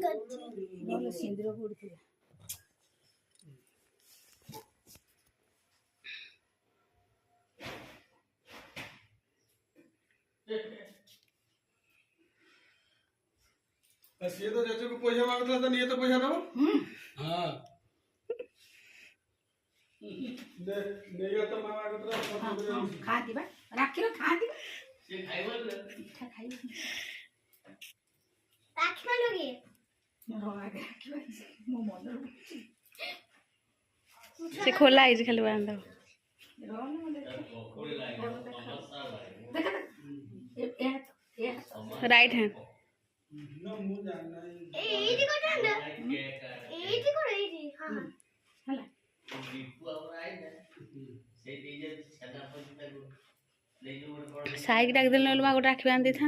ଭଲ ସିନ୍ଦୁର ପଡୁଥିଲା। सी तो चाचू को पैसा मांगता था नहीं तो पैसा दो। हाँ नहीं तो मामा को तो खा दिबा राखी रो खा दिबा से खाइबो पिठा खाइबो राखी मानोगे रो आगे राखी मो मन से खोला है खाली बांध दो रो न देख राइट हैंड ना मुंह जानना है एजी को जान एजी को एजी हां हला दीपू अब आइ ना से दीजे छना पति तक ले जो साइक डाक देल नलमा गोटा राखी बांध दी था